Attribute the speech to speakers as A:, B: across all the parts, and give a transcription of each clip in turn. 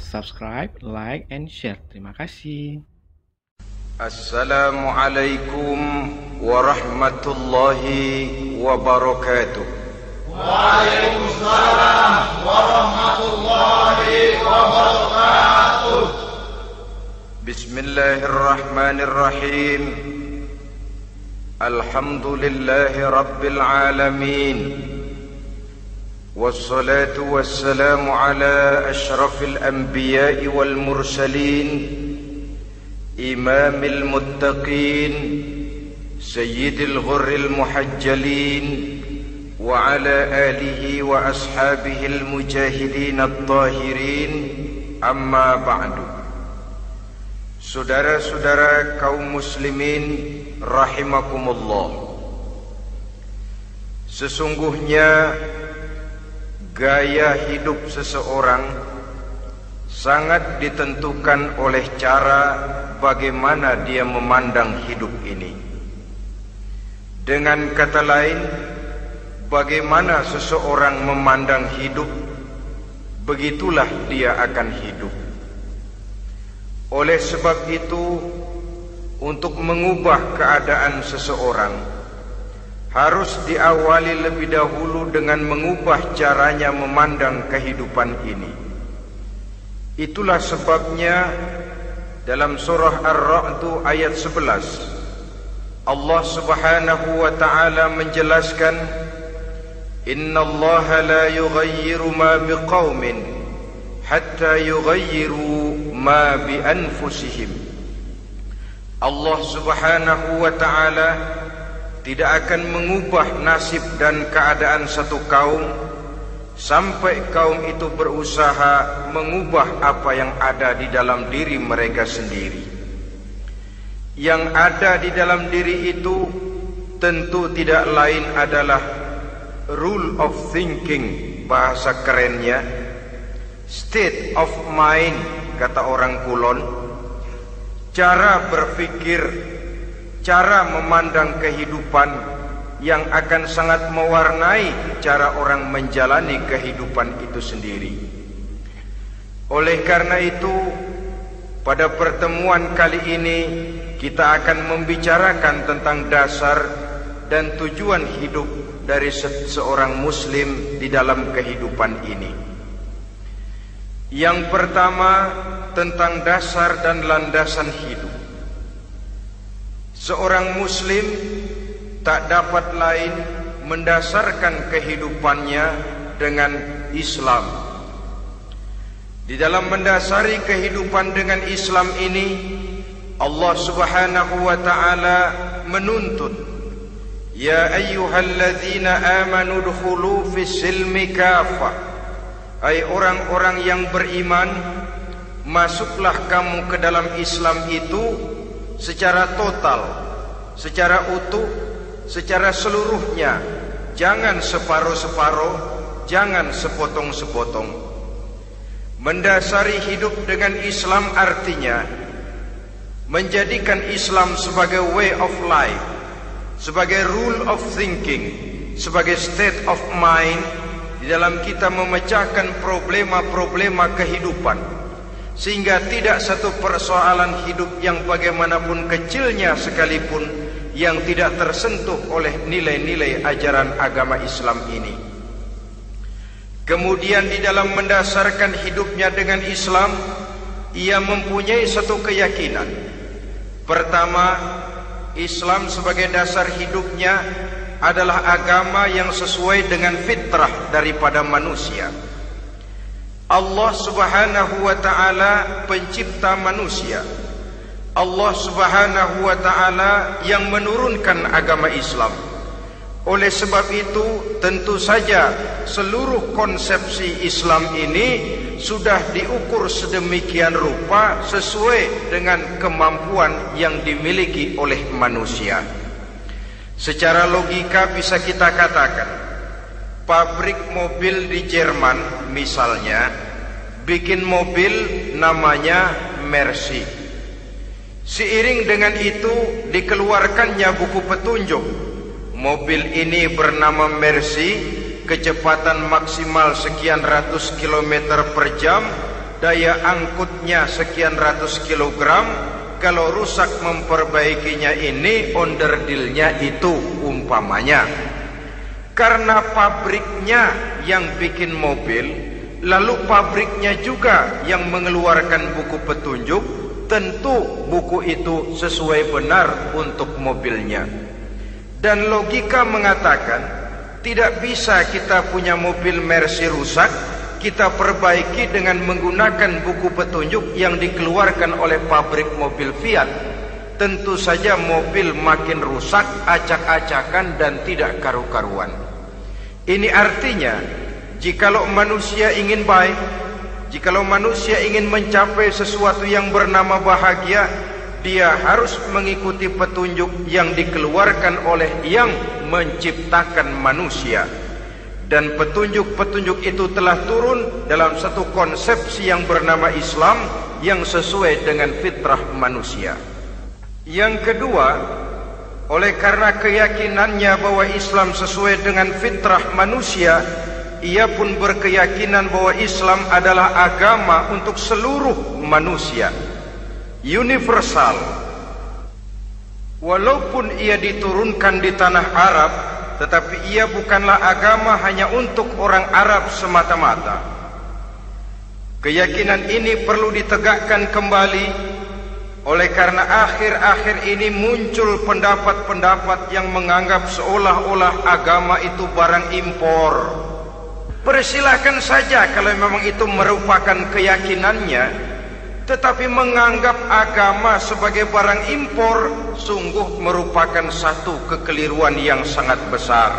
A: subscribe, like, and share. Terima kasih.
B: Assalamualaikum warahmatullahi wabarakatuh.
C: Waalaikumsalam warahmatullahi wabarakatuh.
B: Bismillahirrahmanirrahim. Alhamdulillahi rabbil alamin. Wassalatu wassalamu ala ashrafil anbiya'i wal mursalin, imamil muttaqin, sayyidil ghurril muhajjalin, wa ala alihi wa ashabihil mujahidin at-tahirin. Amma ba'du. Saudara-saudara kaum muslimin rahimakumullah, sesungguhnya gaya hidup seseorang sangat ditentukan oleh cara bagaimana dia memandang hidup ini. Dengan kata lain, bagaimana seseorang memandang hidup, begitulah dia akan hidup. Oleh sebab itu, untuk mengubah keadaan seseorang harus diawali lebih dahulu dengan mengubah caranya memandang kehidupan ini. Itulah sebabnya dalam surah Ar-Ra'd ayat 11 Allah Subhanahu wa ta'ala menjelaskan, innallaha la yughayyiru ma biqaumin hatta yughayyiru ma bi anfusihim. Allah Subhanahu wa ta'ala tidak akan mengubah nasib dan keadaan satu kaum sampai kaum itu berusaha mengubah apa yang ada di dalam diri mereka sendiri. Yang ada di dalam diri itu tentu tidak lain adalah rule of thinking, bahasa kerennya state of mind, kata orang Kulon, cara berpikir, cara memandang kehidupan yang akan sangat mewarnai cara orang menjalani kehidupan itu sendiri. Oleh karena itu, pada pertemuan kali ini kita akan membicarakan tentang dasar dan tujuan hidup dari seorang muslim di dalam kehidupan ini. Yang pertama, tentang dasar dan landasan hidup. Seorang muslim tak dapat lain mendasarkan kehidupannya dengan Islam. Di dalam mendasari kehidupan dengan Islam ini, Allah Subhanahu wa ta'ala menuntut, ya ayyuhalladzina amanu dkhulu fis silmi kafah. Hai orang-orang yang beriman, masuklah kamu ke dalam Islam itu secara total, secara utuh, secara seluruhnya. Jangan separuh-separuh, jangan sepotong-sepotong. Mendasari hidup dengan Islam artinya menjadikan Islam sebagai way of life, sebagai rule of thinking, sebagai state of mind di dalam kita memecahkan problema-problema kehidupan, sehingga tidak satu persoalan hidup yang bagaimanapun kecilnya sekalipun yang tidak tersentuh oleh nilai-nilai ajaran agama Islam ini. Kemudian di dalam mendasarkan hidupnya dengan Islam, ia mempunyai satu keyakinan. Pertama, Islam sebagai dasar hidupnya adalah agama yang sesuai dengan fitrah daripada manusia. Allah Subhanahu wa ta'ala pencipta manusia. Allah Subhanahu wa ta'ala yang menurunkan agama Islam. Oleh sebab itu, tentu saja seluruh konsepsi Islam ini sudah diukur sedemikian rupa sesuai dengan kemampuan yang dimiliki oleh manusia. Secara logika bisa kita katakan, pabrik mobil di Jerman misalnya bikin mobil namanya Mercy. Seiring dengan itu dikeluarkannya buku petunjuk. Mobil ini bernama Mercy, kecepatan maksimal sekian ratus kilometer per jam, daya angkutnya sekian ratus kilogram, kalau rusak memperbaikinya ini onderdilnya itu umpamanya. Karena pabriknya yang bikin mobil, lalu pabriknya juga yang mengeluarkan buku petunjuk, tentu buku itu sesuai benar untuk mobilnya. Dan logika mengatakan tidak bisa kita punya mobil Mercy rusak, kita perbaiki dengan menggunakan buku petunjuk yang dikeluarkan oleh pabrik mobil Fiat. Tentu saja mobil makin rusak, acak-acakan dan tidak karu-karuan. Ini artinya, jikalau manusia ingin baik, jikalau manusia ingin mencapai sesuatu yang bernama bahagia, dia harus mengikuti petunjuk yang dikeluarkan oleh yang menciptakan manusia. Dan petunjuk-petunjuk itu telah turun dalam satu konsepsi yang bernama Islam yang sesuai dengan fitrah manusia. Yang kedua, oleh karena keyakinannya bahwa Islam sesuai dengan fitrah manusia, ia pun berkeyakinan bahwa Islam adalah agama untuk seluruh manusia, universal. Walaupun ia diturunkan di tanah Arab, tetapi ia bukanlah agama hanya untuk orang Arab semata-mata. Keyakinan ini perlu ditegakkan kembali, oleh karena akhir-akhir ini muncul pendapat-pendapat yang menganggap seolah-olah agama itu barang impor. Persilahkan saja kalau memang itu merupakan keyakinannya, tetapi menganggap agama sebagai barang impor sungguh merupakan satu kekeliruan yang sangat besar.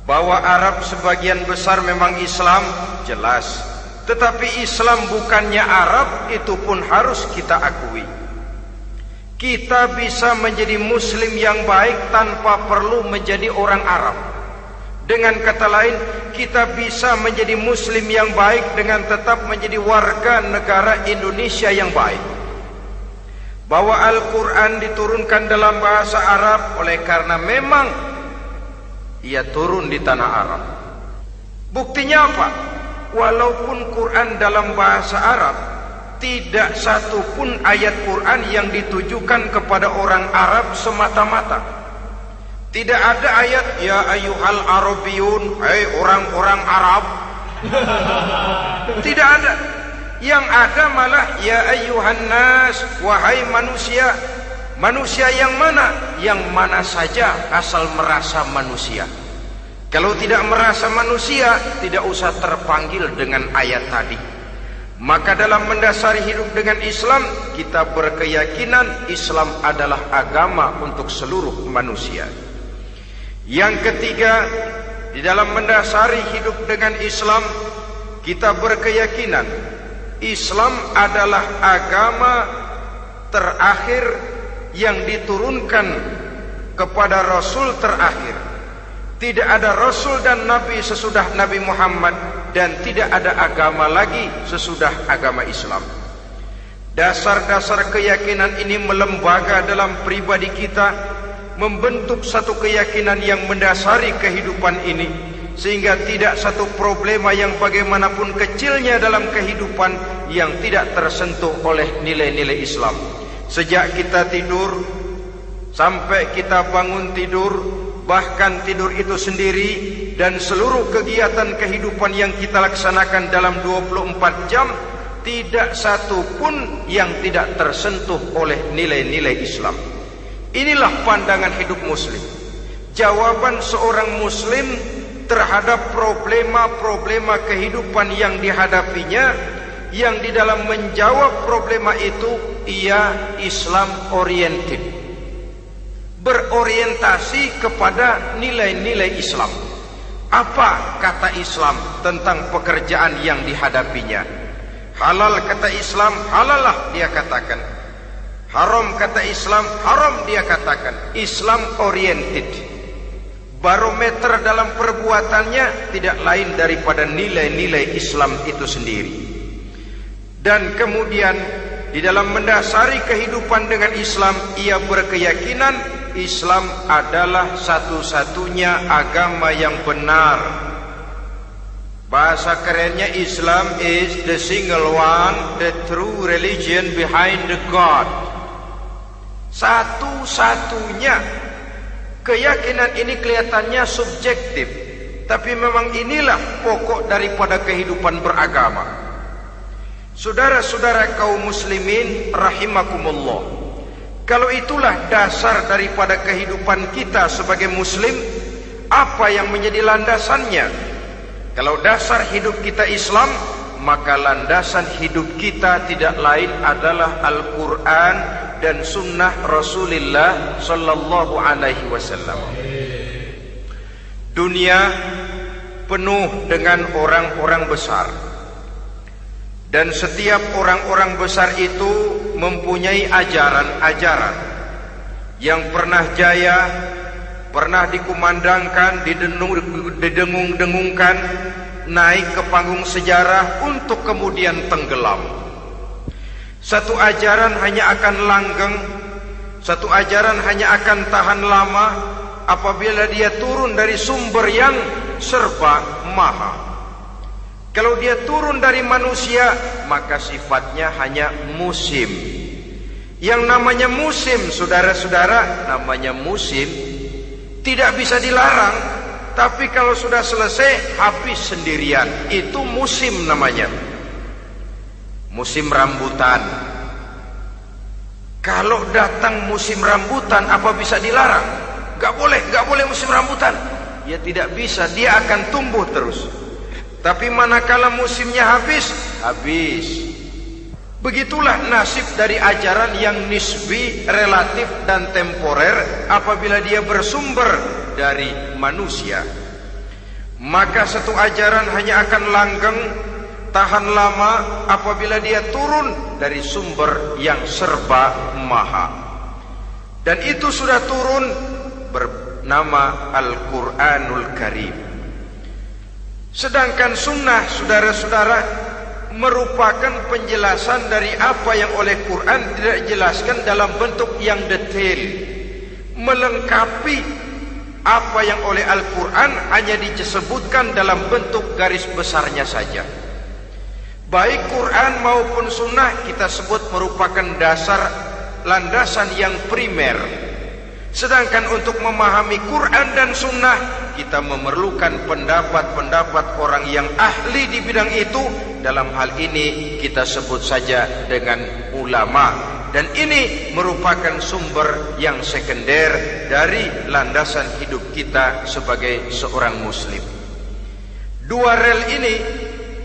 B: Bahwa Arab sebagian besar memang Islam, jelas. Tetapi Islam bukannya Arab, itu pun harus kita akui. Kita bisa menjadi Muslim yang baik tanpa perlu menjadi orang Arab. Dengan kata lain, kita bisa menjadi Muslim yang baik dengan tetap menjadi warga negara Indonesia yang baik. Bahwa Al-Quran diturunkan dalam bahasa Arab oleh karena memang ia turun di tanah Arab. Buktinya apa? Walaupun Quran dalam bahasa Arab, tidak satu pun ayat Quran yang ditujukan kepada orang Arab semata-mata. Tidak ada ayat ya ayyuhal arabiyun, hai orang-orang Arab. Tidak ada. Yang ada malah ya ayyuhan nas, wahai manusia. Manusia yang mana? Yang mana saja asal merasa manusia. Kalau tidak merasa manusia, tidak usah terpanggil dengan ayat tadi. Maka dalam mendasari hidup dengan Islam, kita berkeyakinan Islam adalah agama untuk seluruh manusia. Yang ketiga, di dalam mendasari hidup dengan Islam, kita berkeyakinan Islam adalah agama terakhir yang diturunkan kepada Rasul terakhir. Tidak ada Rasul dan Nabi sesudah Nabi Muhammad, dan tidak ada agama lagi sesudah agama Islam. Dasar-dasar keyakinan ini melembaga dalam pribadi kita, membentuk satu keyakinan yang mendasari kehidupan ini, sehingga tidak satu problema yang bagaimanapun kecilnya dalam kehidupan yang tidak tersentuh oleh nilai-nilai Islam. Sejak kita tidur sampai kita bangun tidur, bahkan tidur itu sendiri, dan seluruh kegiatan kehidupan yang kita laksanakan dalam 24 jam, tidak satu pun yang tidak tersentuh oleh nilai-nilai Islam. Inilah pandangan hidup Muslim. Jawaban seorang Muslim terhadap problema-problema kehidupan yang dihadapinya, yang di dalam menjawab problema itu ia Islam oriented, berorientasi kepada nilai-nilai Islam. Apa kata Islam tentang pekerjaan yang dihadapinya? Halal kata Islam, halallah dia katakan. Haram kata Islam, haram dia katakan. Islam oriented. Barometer dalam perbuatannya tidak lain daripada nilai-nilai Islam itu sendiri. Dan kemudian di dalam mendasari kehidupan dengan Islam, ia berkeyakinan Islam adalah satu-satunya agama yang benar. Bahasa kerennya, Islam is the single one, the true religion behind the God. Satu-satunya. Keyakinan ini kelihatannya subjektif, tapi memang inilah pokok daripada kehidupan beragama. Saudara-saudara kaum muslimin rahimakumullah, kalau itulah dasar daripada kehidupan kita sebagai muslim, apa yang menjadi landasannya? Kalau dasar hidup kita Islam, maka landasan hidup kita tidak lain adalah Al-Quran dan Sunnah Rasulullah Sallallahu Alaihi Wasallam. Dunia penuh dengan orang-orang besar, dan setiap orang-orang besar itu mempunyai ajaran-ajaran yang pernah jaya, pernah dikumandangkan, didengung-dengungkan, naik ke panggung sejarah untuk kemudian tenggelam. Satu ajaran hanya akan langgeng, satu ajaran hanya akan tahan lama apabila dia turun dari sumber yang serba maha. Kalau dia turun dari manusia, maka sifatnya hanya musim. Yang namanya musim, saudara-saudara, namanya musim tidak bisa dilarang, tapi kalau sudah selesai habis sendirian. Itu musim namanya. Musim rambutan. Kalau datang musim rambutan, apa bisa dilarang? Gak boleh musim rambutan. Ya tidak bisa, dia akan tumbuh terus. Tapi manakala musimnya habis. Begitulah nasib dari ajaran yang nisbi, relatif dan temporer apabila dia bersumber dari manusia. Maka satu ajaran hanya akan langgeng, tahan lama apabila dia turun dari sumber yang serba maha. Dan itu sudah turun bernama Al-Quranul Karim. Sedangkan sunnah, saudara-saudara, merupakan penjelasan dari apa yang oleh Quran tidak dijelaskan dalam bentuk yang detail, melengkapi apa yang oleh Al-Quran hanya disebutkan dalam bentuk garis besarnya saja. Baik Quran maupun sunnah kita sebut merupakan dasar, landasan yang primer. Sedangkan untuk memahami Quran dan sunnah, kita memerlukan pendapat-pendapat orang yang ahli di bidang itu. Dalam hal ini kita sebut saja dengan ulama. Dan ini merupakan sumber yang sekunder dari landasan hidup kita sebagai seorang muslim. Dua rel ini,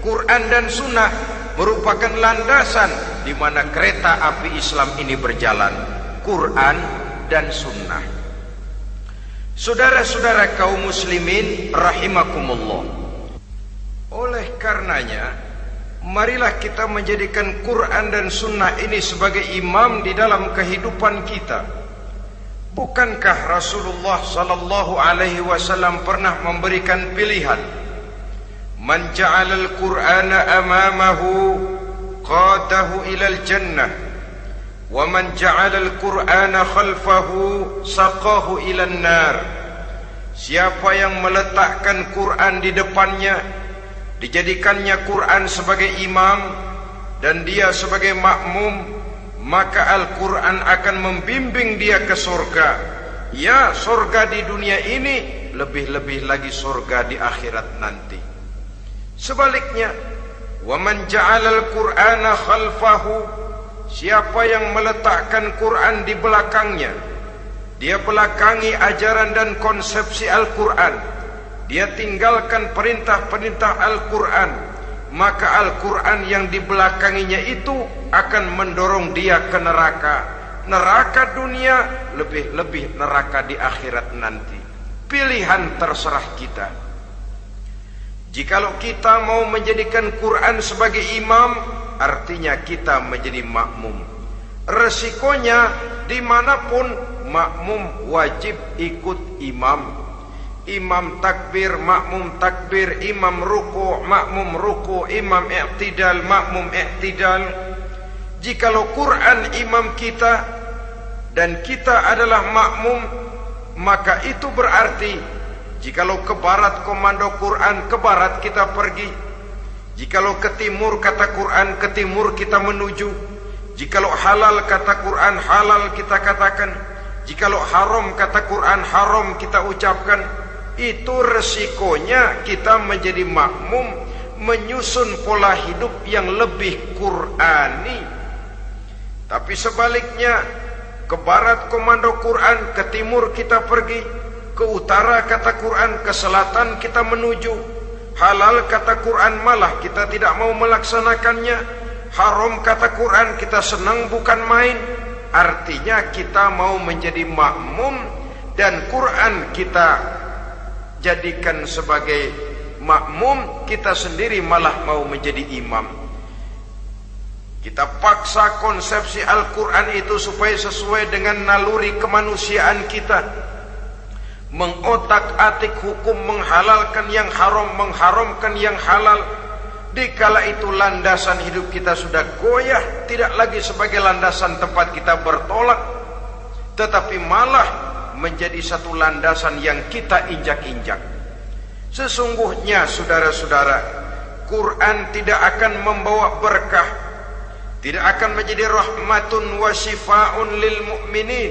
B: Quran dan sunnah, merupakan landasan di mana kereta api Islam ini berjalan. Quran dan sunnah. Saudara-saudara kaum muslimin rahimakumullah, oleh karenanya marilah kita menjadikan Quran dan sunnah ini sebagai imam di dalam kehidupan kita. Bukankah Rasulullah sallallahu alaihi wasallam pernah memberikan pilihan, man ja'alal Qur'ana amamahu qadahu ilal jannah wa man ja'alal Qur'ana khalfahu saqahu ilan nar. Siapa yang meletakkan Quran di depannya, dijadikannya Quran sebagai imam dan dia sebagai makmum, maka Al-Quran akan membimbing dia ke surga. Ya, surga di dunia ini, lebih-lebih lagi surga di akhirat nanti. Sebaliknya, وَمَنْ جَعَلَ الْقُرْآنَ خَلْفَهُ, siapa yang meletakkan Quran di belakangnya, dia belakangi ajaran dan konsepsi Al-Quran, dia tinggalkan perintah-perintah Al-Quran, maka Al-Quran yang dibelakanginya itu akan mendorong dia ke neraka. Neraka dunia, lebih-lebih neraka di akhirat nanti. Pilihan terserah kita. Jikalau kita mau menjadikan Quran sebagai imam, artinya kita menjadi makmum. Resikonya dimanapun, makmum wajib ikut imam. Imam takbir, makmum takbir, imam ruku, makmum ruku, imam i'tidal, makmum i'tidal. Jikalau Quran imam kita dan kita adalah makmum, maka itu berarti Jikalau ke barat komando Quran, ke barat kita pergi. Jikalau ke timur kata Quran, ke timur kita menuju. Jikalau halal kata Quran, halal kita katakan. Jikalau haram kata Quran, haram kita ucapkan. Itu resikonya kita menjadi makmum, menyusun pola hidup yang lebih Qurani. Tapi sebaliknya, ke barat komando Quran, ke timur kita pergi. Ke utara kata Quran, ke selatan kita menuju. Halal kata Quran, malah kita tidak mau melaksanakannya. Haram kata Quran, kita senang bukan main. Artinya kita mau menjadi makmum, dan Quran kita jadikan sebagai makmum, kita sendiri malah mau menjadi imam. Kita paksa konsepsi Al-Quran itu supaya sesuai dengan naluri kemanusiaan kita, mengotak-atik hukum, menghalalkan yang haram, mengharamkan yang halal. Dikala itu landasan hidup kita sudah goyah, tidak lagi sebagai landasan tempat kita bertolak, tetapi malah menjadi satu landasan yang kita injak-injak. Sesungguhnya saudara-saudara, Quran tidak akan membawa berkah, tidak akan menjadi rahmatun wa syifaun lil mu'minin,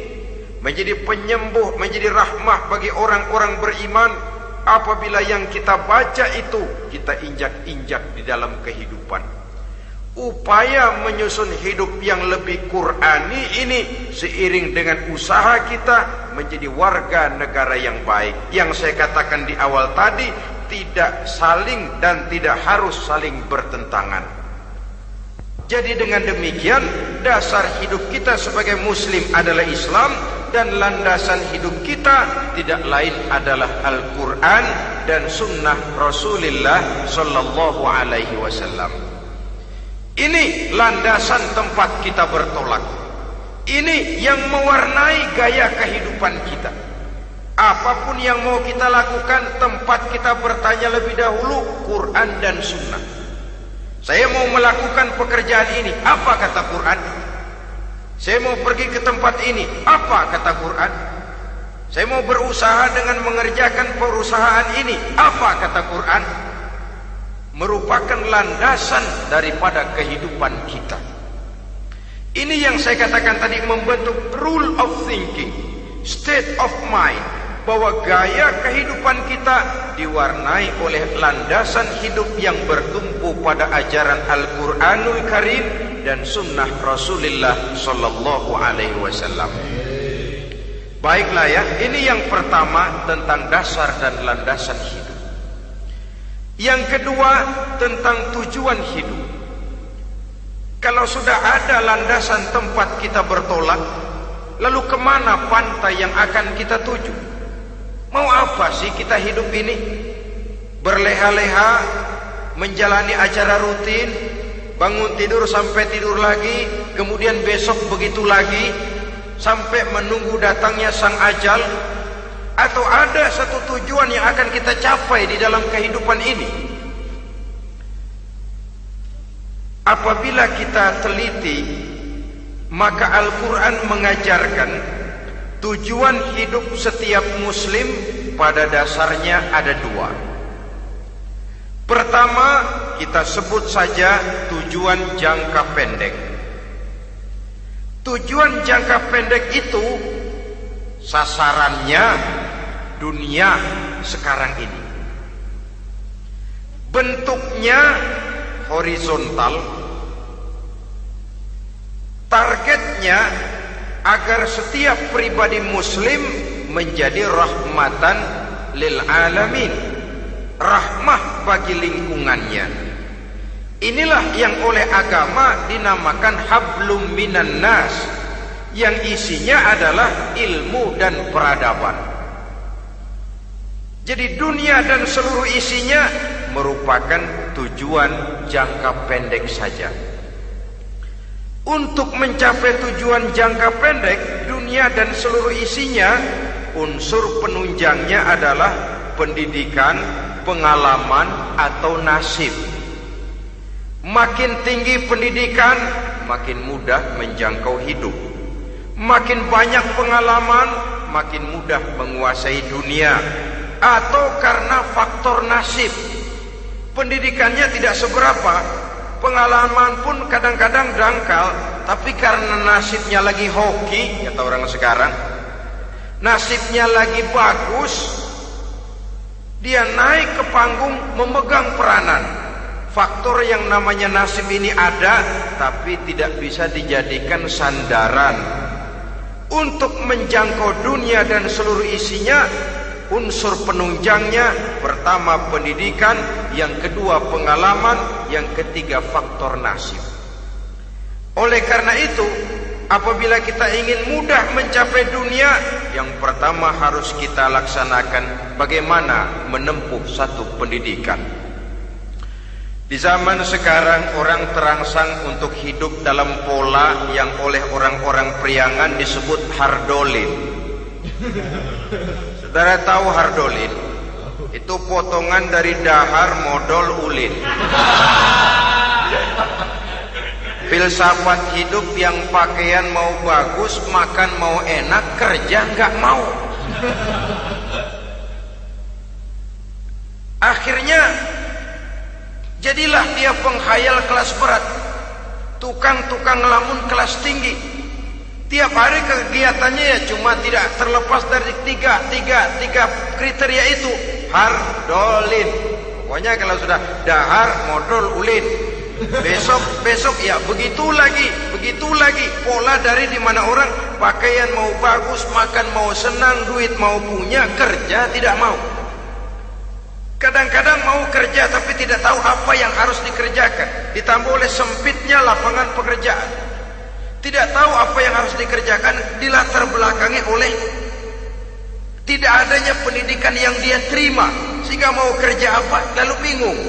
B: menjadi penyembuh, menjadi rahmah bagi orang-orang beriman, apabila yang kita baca itu kita injak-injak di dalam kehidupan. Upaya menyusun hidup yang lebih Qurani ini seiring dengan usaha kita menjadi warga negara yang baik. Yang saya katakan di awal tadi, tidak saling dan tidak harus saling bertentangan. Jadi dengan demikian, dasar hidup kita sebagai muslim adalah Islam, dan landasan hidup kita tidak lain adalah Al-Quran dan sunnah Rasulullah Sallallahu Alaihi Wasallam. Ini landasan tempat kita bertolak. Ini yang mewarnai gaya kehidupan kita. Apapun yang mau kita lakukan, tempat kita bertanya lebih dahulu Quran dan sunnah. Saya mau melakukan pekerjaan ini, apa kata Quran? Saya mau pergi ke tempat ini, apa kata Quran? Saya mau berusaha dengan mengerjakan perusahaan ini, apa kata Quran? Merupakan landasan daripada kehidupan kita. Ini yang saya katakan tadi, membentuk rule of thinking, state of mind, bahwa gaya kehidupan kita diwarnai oleh landasan hidup yang bertumpu pada ajaran Al-Quranul Karim dan sunnah Rasulullah Sallallahu Alaihi Wasallam. Baiklah ya, ini yang pertama tentang dasar dan landasan hidup. Yang kedua tentang tujuan hidup. Kalau sudah ada landasan tempat kita bertolak, lalu kemana pantai yang akan kita tuju? Mau apa sih kita hidup ini? Berleha-leha, menjalani acara rutin, bangun tidur sampai tidur lagi, kemudian besok begitu lagi, sampai menunggu datangnya sang ajal? Atau ada satu tujuan yang akan kita capai di dalam kehidupan ini? Apabila kita teliti, maka Al-Quran mengajarkan tujuan hidup setiap muslim pada dasarnya ada dua. Pertama, kita sebut saja tujuan jangka pendek. Tujuan jangka pendek itu sasarannya dunia sekarang ini. Bentuknya horizontal, targetnya agar setiap pribadi muslim menjadi rahmatan lil alamin, rahmah bagi lingkungannya. Inilah yang oleh agama dinamakan hablum minan nas, yang isinya adalah ilmu dan peradaban. Jadi dunia dan seluruh isinya merupakan tujuan jangka pendek saja. Untuk mencapai tujuan jangka pendek, dunia dan seluruh isinya, unsur penunjangnya adalah pendidikan, pengalaman, atau nasib. Makin tinggi pendidikan, makin mudah menjangkau hidup. Makin banyak pengalaman, makin mudah menguasai dunia. atau karena faktor nasib. Pendidikannya tidak seberapa, pengalaman pun kadang-kadang dangkal, tapi karena nasibnya lagi hoki, kata orang sekarang, nasibnya lagi bagus, dia naik ke panggung memegang peranan. Faktor yang namanya nasib ini ada, tapi tidak bisa dijadikan sandaran untuk menjangkau dunia dan seluruh isinya. Unsur penunjangnya, pertama pendidikan, yang kedua pengalaman, yang ketiga faktor nasib. Oleh karena itu, apabila kita ingin mudah mencapai dunia, yang pertama harus kita laksanakan bagaimana menempuh satu pendidikan. Di zaman sekarang orang terangsang untuk hidup dalam pola yang oleh orang-orang priangan disebut hardolin. Saudara tahu hardolin? Itu potongan dari dahar modal ulin. Filsafat hidup yang pakaian mau bagus, makan mau enak, kerja nggak mau. Akhirnya jadilah dia penghayal kelas berat, tukang-tukang lamun kelas tinggi. Tiap hari kegiatannya ya cuma tidak terlepas dari tiga kriteria itu. Hardolin. Pokoknya kalau sudah dahar modal ulin, besok ya begitu lagi. Pola dari dimana orang pakaian mau bagus, makan mau senang, duit mau punya, kerja tidak mau. Kadang-kadang mau kerja tapi tidak tahu apa yang harus dikerjakan, ditambah oleh sempitnya lapangan pekerjaan. Tidak tahu apa yang harus dikerjakan, dilatar belakangi oleh tidak adanya pendidikan yang dia terima, sehingga mau kerja apa lalu bingung.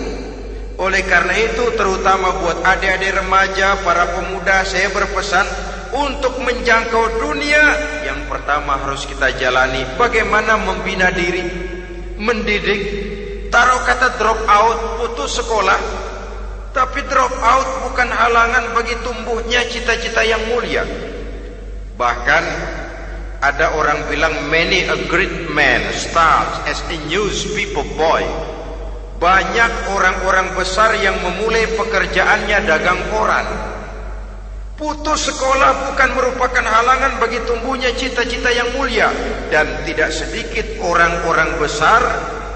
B: Oleh karena itu, terutama buat adik-adik remaja, para pemuda, saya berpesan untuk menjangkau dunia, yang pertama harus kita jalani bagaimana membina diri, mendidik. Taruh kata drop out, putus sekolah, tapi drop out bukan halangan bagi tumbuhnya cita-cita yang mulia. Bahkan ada orang bilang many a great man starts as a newspaper boy. Banyak orang-orang besar yang memulai pekerjaannya dagang koran. Putus sekolah bukan merupakan halangan bagi tumbuhnya cita-cita yang mulia. Dan tidak sedikit orang-orang besar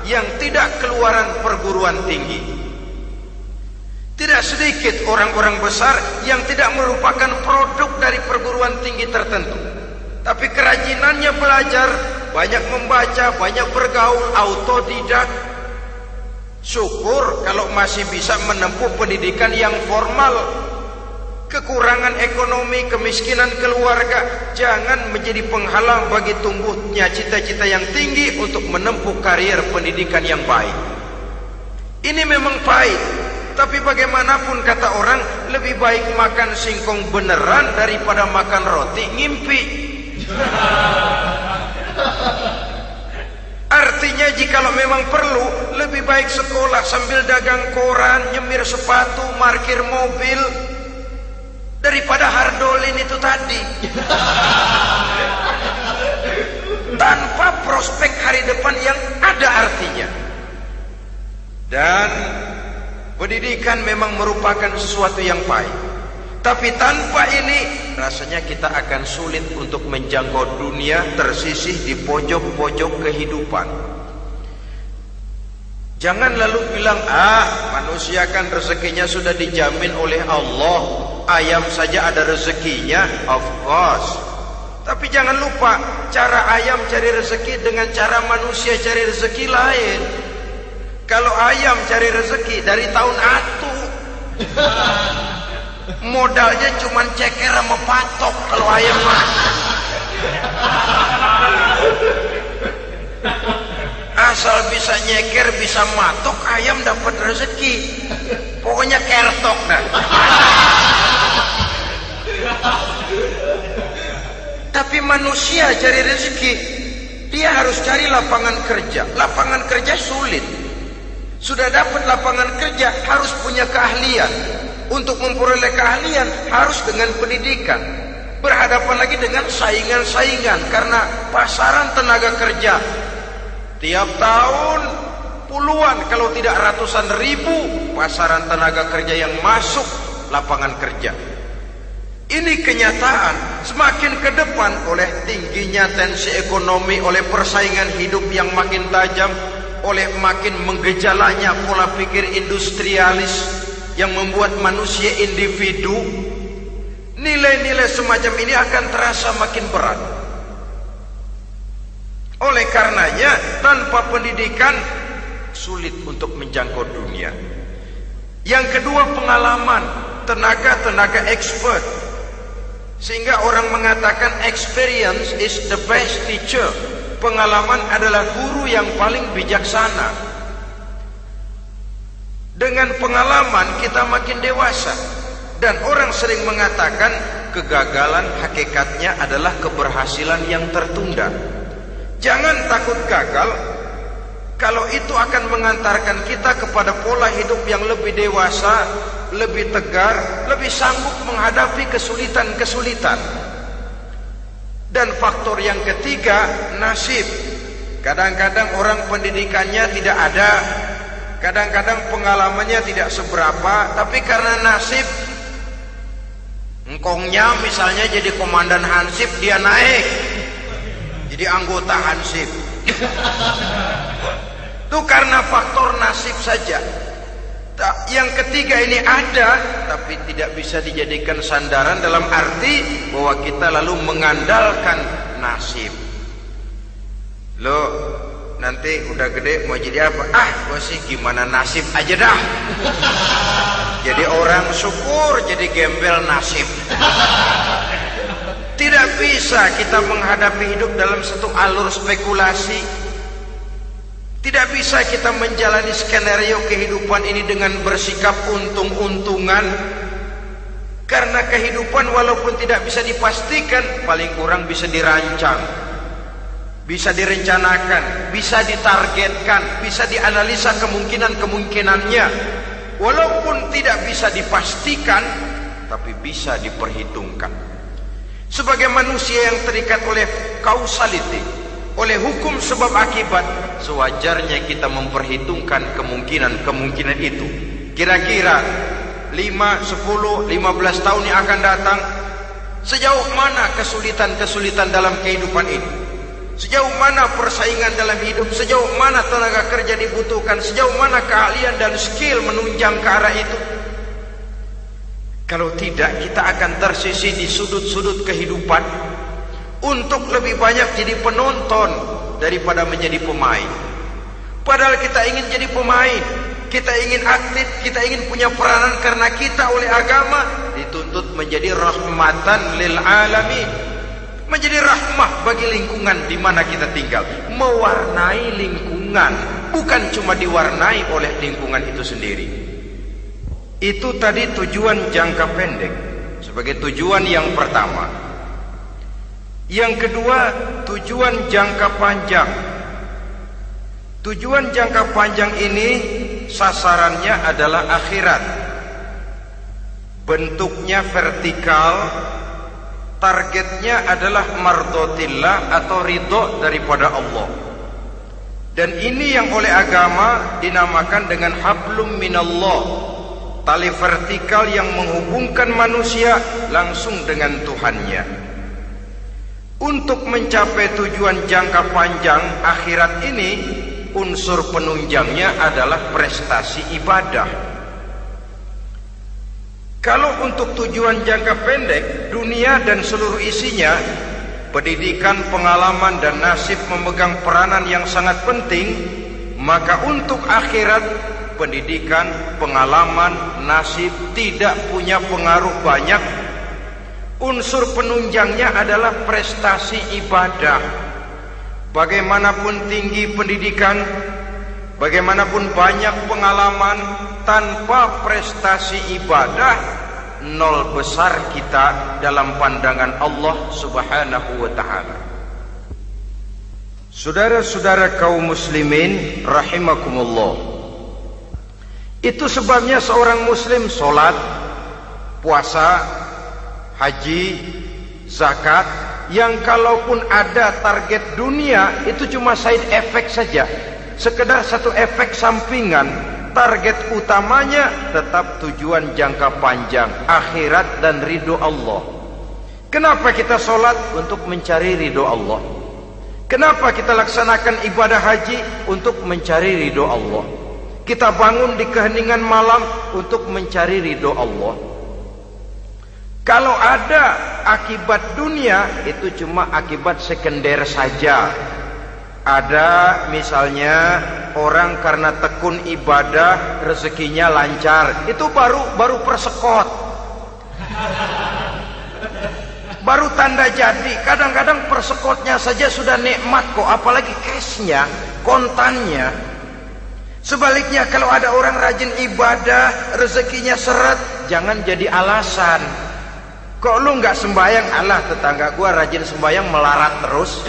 B: yang tidak keluaran perguruan tinggi. Tidak sedikit orang-orang besar yang tidak merupakan produk dari perguruan tinggi tertentu, tapi kerajinannya belajar, banyak membaca, banyak bergaul, autodidak. Syukur kalau masih bisa menempuh pendidikan yang formal. Kekurangan ekonomi, kemiskinan keluarga jangan menjadi penghalang bagi tumbuhnya cita-cita yang tinggi untuk menempuh karier pendidikan yang baik. Ini memang pahit, tapi bagaimanapun kata orang, lebih baik makan singkong beneran daripada makan roti ngimpi. Artinya jikalau memang perlu, lebih baik sekolah sambil dagang koran, nyemir sepatu, parkir mobil, daripada hardolin itu tadi. Tanpa prospek hari depan yang ada artinya. Dan pendidikan memang merupakan sesuatu yang pahit, tapi tanpa ini rasanya kita akan sulit untuk menjangkau dunia, tersisih di pojok-pojok kehidupan. Jangan lalu bilang, manusia kan rezekinya sudah dijamin oleh Allah, ayam saja ada rezekinya. Of course, tapi jangan lupa, cara ayam cari rezeki dengan cara manusia cari rezeki lain. Kalau ayam cari rezeki dari tahun atu, modalnya cuma ceker sama patok. Kalau ayam mah asal bisa nyeker, bisa matok, ayam dapat rezeki. Pokoknya kertok dah. Tapi manusia cari rezeki, dia harus cari lapangan kerja. Lapangan kerja sulit. Sudah dapat lapangan kerja, harus punya keahlian. Untuk memperoleh keahlian harus dengan pendidikan. Berhadapan lagi dengan saingan-saingan, karena pasaran tenaga kerja Tiap tahun puluhan kalau tidak ratusan ribu pasaran tenaga kerja yang masuk lapangan kerja. Ini kenyataan. Semakin ke depan oleh tingginya tensi ekonomi, oleh persaingan hidup yang makin tajam, oleh makin menggejalanya pola pikir industrialis yang membuat manusia individu, nilai-nilai semacam ini akan terasa makin berat. Oleh karenanya tanpa pendidikan sulit untuk menjangkau dunia. Yang kedua, pengalaman, tenaga expert. Sehingga orang mengatakan experience is the best teacher. Pengalaman adalah guru yang paling bijaksana. Dengan pengalaman kita makin dewasa. Dan orang sering mengatakan kegagalan hakikatnya adalah keberhasilan yang tertunda. Jangan takut gagal, kalau itu akan mengantarkan kita kepada pola hidup yang lebih dewasa, lebih tegar, lebih sanggup menghadapi kesulitan-kesulitan. Dan faktor yang ketiga, nasib. Kadang-kadang orang pendidikannya tidak ada, kadang-kadang pengalamannya tidak seberapa, tapi karena nasib, engkongnya misalnya jadi komandan Hansip, dia naik jadi anggota Hansip. Itu karena faktor nasib saja. Yang ketiga ini ada, tapi tidak bisa dijadikan sandaran dalam arti bahwa kita lalu mengandalkan nasib. Lo nanti udah gede mau jadi apa? Gue sih gimana nasib aja dah. Jadi orang syukur, jadi gembel nasib. Tidak bisa kita menghadapi hidup dalam satu alur spekulasi. Tidak bisa kita menjalani skenario kehidupan ini dengan bersikap untung-untungan. Karena kehidupan walaupun tidak bisa dipastikan, paling kurang bisa dirancang, bisa direncanakan, bisa ditargetkan, bisa dianalisa kemungkinan-kemungkinannya. Walaupun tidak bisa dipastikan, tapi bisa diperhitungkan. Sebagai manusia yang terikat oleh causality, oleh hukum sebab akibat, sewajarnya kita memperhitungkan kemungkinan-kemungkinan itu. Kira-kira 5, 10, 15 tahun yang akan datang, sejauh mana kesulitan-kesulitan dalam kehidupan ini, sejauh mana persaingan dalam hidup, sejauh mana tenaga kerja dibutuhkan, sejauh mana keahlian dan skill menunjang ke arah itu. Kalau tidak, kita akan tersisih di sudut-sudut kehidupan untuk lebih banyak jadi penonton daripada menjadi pemain. Padahal kita ingin jadi pemain, kita ingin aktif, kita ingin punya peranan karena kita oleh agama dituntut menjadi rahmatan lil alamin, menjadi rahmah bagi lingkungan di mana kita tinggal, mewarnai lingkungan, bukan cuma diwarnai oleh lingkungan itu sendiri. Itu tadi tujuan jangka pendek sebagai tujuan yang pertama. Yang kedua, tujuan jangka panjang. Tujuan jangka panjang ini sasarannya adalah akhirat. Bentuknya vertikal, targetnya adalah mardotillah atau ridho daripada Allah. Dan ini yang oleh agama dinamakan dengan hablum minallah, tali vertikal yang menghubungkan manusia langsung dengan Tuhannya. Untuk mencapai tujuan jangka panjang akhirat ini, unsur penunjangnya adalah prestasi ibadah. Kalau untuk tujuan jangka pendek, dunia dan seluruh isinya, pendidikan, pengalaman dan nasib memegang peranan yang sangat penting, maka untuk akhirat, pendidikan, pengalaman, nasib tidak punya pengaruh banyak. Unsur penunjangnya adalah prestasi ibadah. Bagaimanapun tinggi pendidikan, bagaimanapun banyak pengalaman, tanpa prestasi ibadah, nol besar kita dalam pandangan Allah Subhanahu wa ta'ala. Saudara-saudara kaum muslimin rahimakumullah, itu sebabnya seorang muslim sholat, puasa, haji, zakat, yang kalaupun ada target dunia itu cuma side effect saja, sekedar satu efek sampingan. Target utamanya tetap tujuan jangka panjang, akhirat dan ridho Allah. Kenapa kita sholat? Untuk mencari ridho Allah. Kenapa kita laksanakan ibadah haji? Untuk mencari ridho Allah. Kita bangun di keheningan malam untuk mencari ridho Allah. Kalau ada akibat dunia, itu cuma akibat sekunder saja. Ada misalnya orang karena tekun ibadah rezekinya lancar, itu baru persekot, baru tanda jadi. Kadang-kadang persekotnya saja sudah nikmat kok, apalagi cashnya, kontannya. Sebaliknya kalau ada orang rajin ibadah rezekinya seret, jangan jadi alasan. Kok lu nggak sembahyang? Alah, tetangga gua rajin sembahyang melarat terus.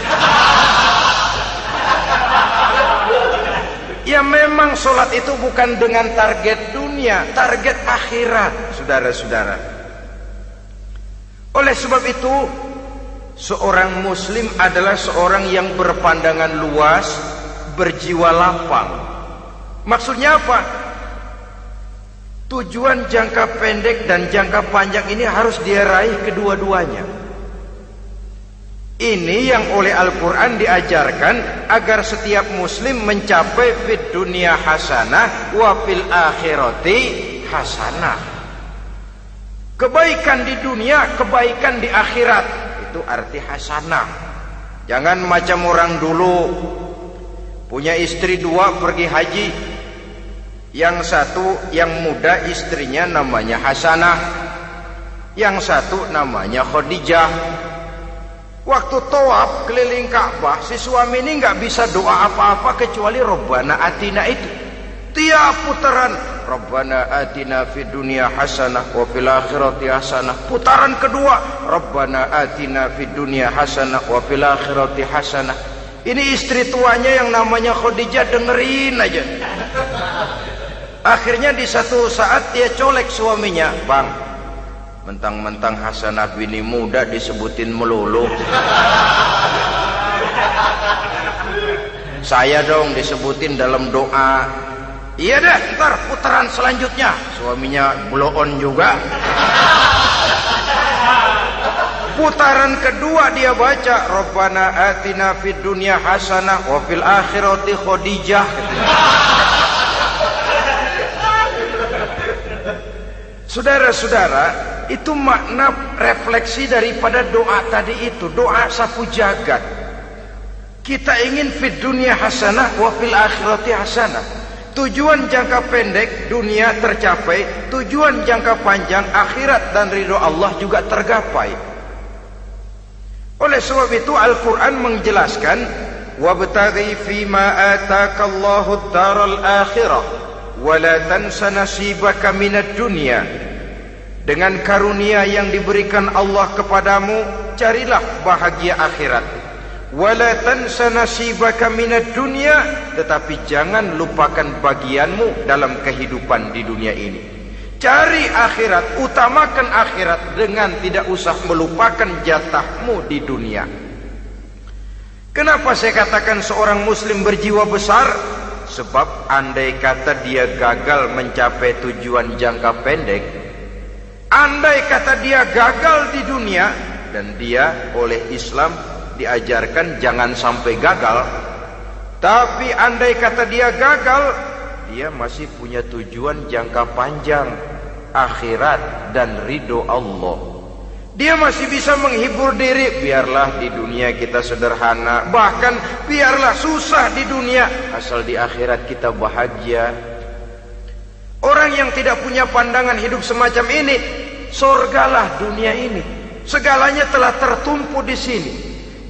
B: Ya memang sholat itu bukan dengan target dunia, target akhirat, saudara-saudara. Oleh sebab itu, seorang muslim adalah seorang yang berpandangan luas, berjiwa lapang. Maksudnya apa? Tujuan jangka pendek dan jangka panjang ini harus dia raih kedua-duanya. Ini yang oleh Al-Quran diajarkan agar setiap muslim mencapai fid dunya hasanah wa fil akhirati hasanah. Kebaikan di dunia, kebaikan di akhirat, itu arti hasanah. Jangan macam orang dulu, punya istri dua pergi haji. Yang satu yang muda istrinya namanya Hasanah, yang satu namanya Khadijah. Waktu tawaf keliling Ka'bah, si suami ini nggak bisa doa apa-apa kecuali Rabbana Atina itu. Tiap putaran Rabbana Atina fid dunya hasanah wa fil akhirati hasanah. Putaran kedua Rabbana Atina fid dunya hasanah wa fil akhirati hasanah. Ini istri tuanya yang namanya Khadijah dengerin aja. Akhirnya di satu saat dia colek suaminya, "Bang, mentang-mentang Hasanah bini muda disebutin melulu, saya dong disebutin dalam doa." "Iya dah, ntar putaran selanjutnya." Suaminya blow on juga. Putaran kedua dia baca Rabbana Atina fid dunya hasanah wa fil akhirati Khadijah. Saudara-saudara, itu makna refleksi daripada doa tadi itu, doa sapu jagat. Kita ingin fid dunya hasanah wa fil akhirati hasanah. Tujuan jangka pendek dunia tercapai, tujuan jangka panjang akhirat dan ridho Allah juga tergapai. Oleh sebab itu Al-Quran menjelaskan, wabtaghi fima atakallahu ad-daral akhirah wa la tansa nasibaka minad dunya. Dengan karunia yang diberikan Allah kepadamu, carilah bahagia akhirat. Wala tansa nasibaka minad dunya, tetapi jangan lupakan bagianmu dalam kehidupan di dunia ini. Cari akhirat, utamakan akhirat dengan tidak usah melupakan jatahmu di dunia. Kenapa saya katakan seorang muslim berjiwa besar? Sebab andai kata dia gagal mencapai tujuan jangka pendek, andai kata dia gagal di dunia, dan dia oleh Islam diajarkan jangan sampai gagal, tapi andai kata dia gagal, dia masih punya tujuan jangka panjang, akhirat dan ridho Allah. Dia masih bisa menghibur diri, biarlah di dunia kita sederhana, bahkan biarlah susah di dunia, asal di akhirat kita bahagia. Orang yang tidak punya pandangan hidup semacam ini, surgalah dunia ini, segalanya telah tertumpu di sini.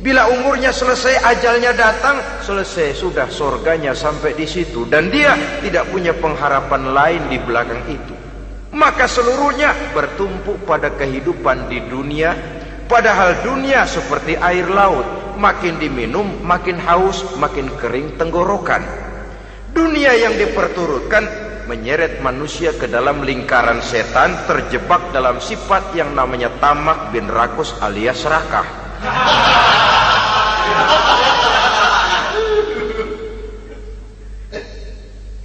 B: Bila umurnya selesai, ajalnya datang, selesai sudah, surganya sampai di situ, dan dia tidak punya pengharapan lain di belakang itu. Maka seluruhnya bertumpu pada kehidupan di dunia, padahal dunia seperti air laut, makin diminum makin haus, makin kering tenggorokan. Dunia yang diperturutkan menyeret manusia ke dalam lingkaran setan, terjebak dalam sifat yang namanya tamak bin rakus alias serakah.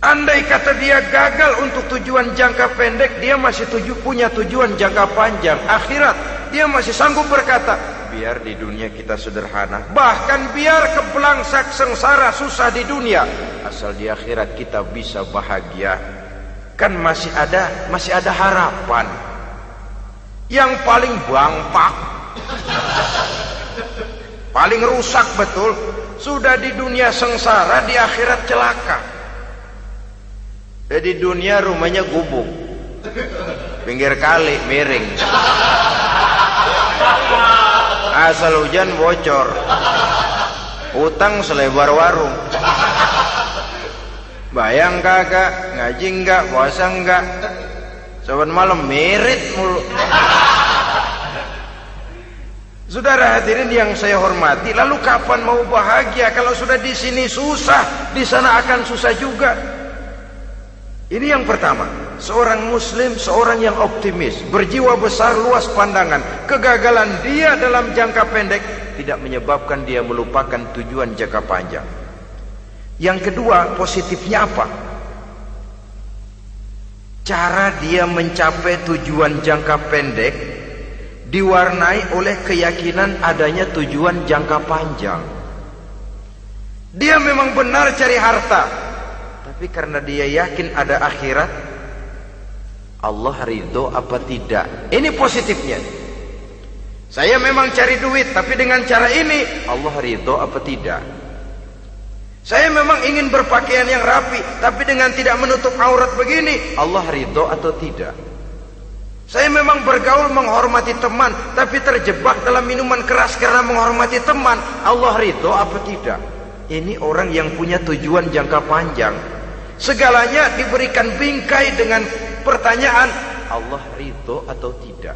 B: Andai kata dia gagal untuk tujuan jangka pendek, dia masih punya tujuan jangka panjang, akhirat. Dia masih sanggup berkata, biar di dunia kita sederhana, bahkan biar kebelangsak sengsara susah di dunia, asal di akhirat kita bisa bahagia. Kan masih ada harapan. Yang paling bangpak, paling rusak betul, sudah di dunia sengsara, di akhirat celaka. Di dunia rumahnya gubuk, pinggir kali miring, asal hujan bocor, utang selebar warung. Bayang kagak, ngaji enggak, puasa enggak, saban malam merit mulu. Saudara hadirin yang saya hormati, lalu kapan mau bahagia kalau sudah di sini susah, di sana akan susah juga. Ini yang pertama, seorang muslim, seorang yang optimis, berjiwa besar, luas pandangan. Kegagalan dia dalam jangka pendek tidak menyebabkan dia melupakan tujuan jangka panjang. Yang kedua, positifnya apa? Cara dia mencapai tujuan jangka pendek diwarnai oleh keyakinan adanya tujuan jangka panjang. Dia memang benar cari harta, tapi karena dia yakin ada akhirat, Allah ridho apa tidak? Ini positifnya. Saya memang cari duit, tapi dengan cara ini Allah ridho apa tidak? Saya memang ingin berpakaian yang rapi, tapi dengan tidak menutup aurat begini, Allah ridho atau tidak? Saya memang bergaul menghormati teman, tapi terjebak dalam minuman keras karena menghormati teman, Allah ridho apa tidak? Ini orang yang punya tujuan jangka panjang. Segalanya diberikan bingkai dengan pertanyaan, Allah ridho atau tidak?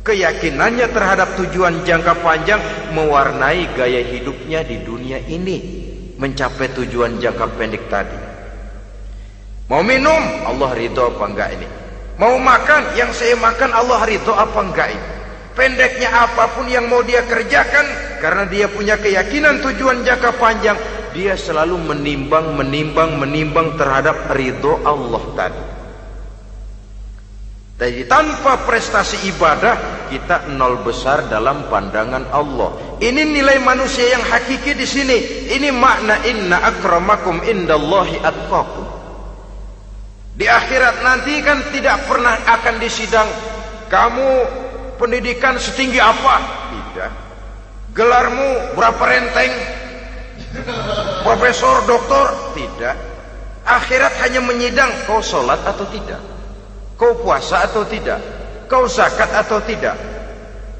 B: Keyakinannya terhadap tujuan jangka panjang mewarnai gaya hidupnya di dunia ini, mencapai tujuan jangka pendek tadi. Mau minum, Allah ridho apa enggak ini? Mau makan, yang saya makan Allah ridho apa enggak ini? Pendeknya apapun yang mau dia kerjakan, karena dia punya keyakinan tujuan jangka panjang, dia selalu menimbang terhadap ridho Allah tadi. Jadi tanpa prestasi ibadah, kita nol besar dalam pandangan Allah. Ini nilai manusia yang hakiki di sini. Ini makna inna akramakum indallahi atqakum. Di akhirat nanti kan tidak pernah akan disidang, kamu pendidikan setinggi apa? Tidak. Gelarmu berapa renteng? Profesor, doktor? Tidak. Akhirat hanya menyidang kau sholat atau tidak, kau puasa atau tidak, kau zakat atau tidak.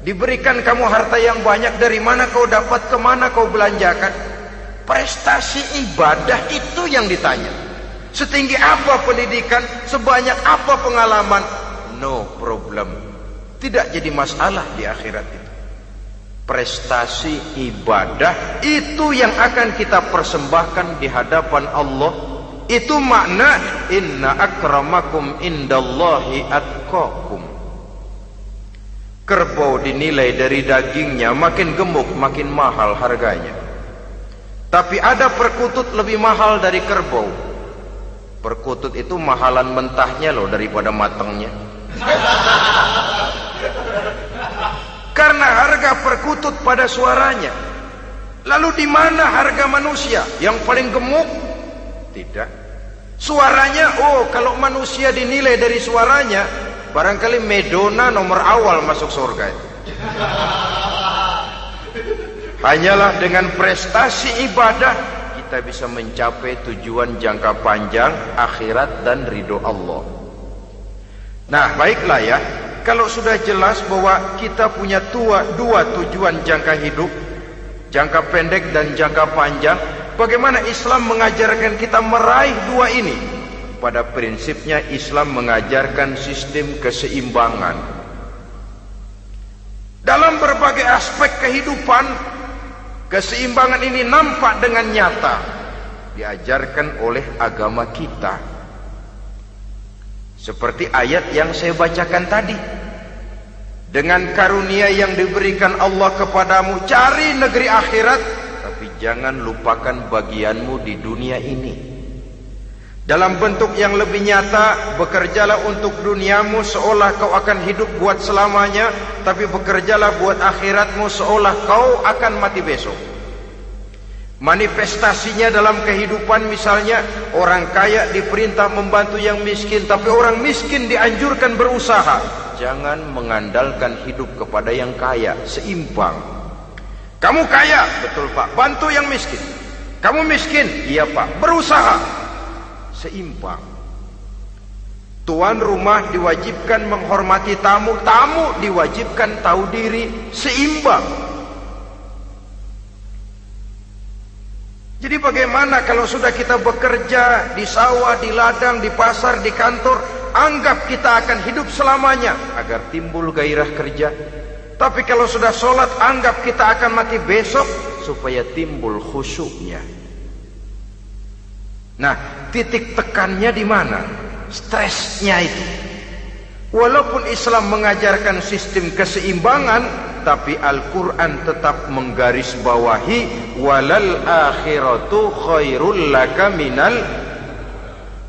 B: Diberikan kamu harta yang banyak, dari mana kau dapat, kemana kau belanjakan. Prestasi ibadah itu yang ditanya. Setinggi apa pendidikan, sebanyak apa pengalaman, no problem, tidak jadi masalah di akhirat itu. Prestasi ibadah itu yang akan kita persembahkan di hadapan Allah. Itu makna inna akramakum indallahi atqakum. Kerbau dinilai dari dagingnya, makin gemuk makin mahal harganya. Tapi ada perkutut lebih mahal dari kerbau. Perkutut itu mahalan mentahnya loh daripada matangnya. Karena harga perkutut pada suaranya. Lalu di mana harga manusia yang paling gemuk? Tidak. Suaranya, oh kalau manusia dinilai dari suaranya, barangkali Madonna nomor awal masuk surga itu. Hanyalah dengan prestasi ibadah kita bisa mencapai tujuan jangka panjang, akhirat dan ridho Allah. Nah baiklah ya, kalau sudah jelas bahwa kita punya dua tujuan jangka hidup, jangka pendek dan jangka panjang, bagaimana Islam mengajarkan kita meraih dua ini? Pada prinsipnya Islam mengajarkan sistem keseimbangan. Dalam berbagai aspek kehidupan, keseimbangan ini nampak dengan nyata diajarkan oleh agama kita. Seperti ayat yang saya bacakan tadi. Dengan karunia yang diberikan Allah kepadamu, cari negeri akhirat, tapi jangan lupakan bagianmu di dunia ini. Dalam bentuk yang lebih nyata, bekerjalah untuk duniamu seolah kau akan hidup buat selamanya, tapi bekerjalah buat akhiratmu seolah kau akan mati besok. Manifestasinya dalam kehidupan, misalnya orang kaya diperintah membantu yang miskin, tapi orang miskin dianjurkan berusaha. Jangan mengandalkan hidup kepada yang kaya, seimbang. Kamu kaya, betul Pak, bantu yang miskin. Kamu miskin, iya Pak, berusaha, seimbang. Tuan rumah diwajibkan menghormati tamu, tamu diwajibkan tahu diri, seimbang. Jadi bagaimana kalau sudah kita bekerja di sawah, di ladang, di pasar, di kantor, anggap kita akan hidup selamanya agar timbul gairah kerja. Tapi kalau sudah sholat, anggap kita akan mati besok supaya timbul khusyuknya. Nah, titik tekannya di mana? Stresnya itu. Walaupun Islam mengajarkan sistem keseimbangan, tapi Al-Quran tetap menggarisbawahi walal akhiratu khairul laka minal,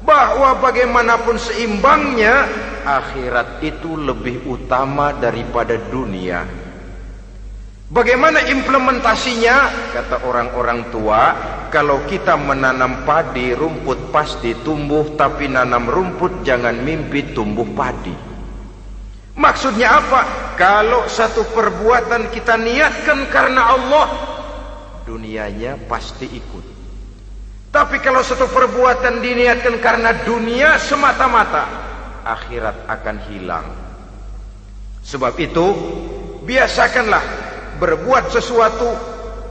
B: bahwa bagaimanapun seimbangnya, akhirat itu lebih utama daripada dunia. Bagaimana implementasinya? Kata orang-orang tua, kalau kita menanam padi, rumput pasti tumbuh, tapi nanam rumput jangan mimpi tumbuh padi. Maksudnya apa? Kalau satu perbuatan kita niatkan karena Allah, dunianya pasti ikut. Tapi kalau satu perbuatan diniatkan karena dunia semata-mata, akhirat akan hilang. Sebab itu, biasakanlah berbuat sesuatu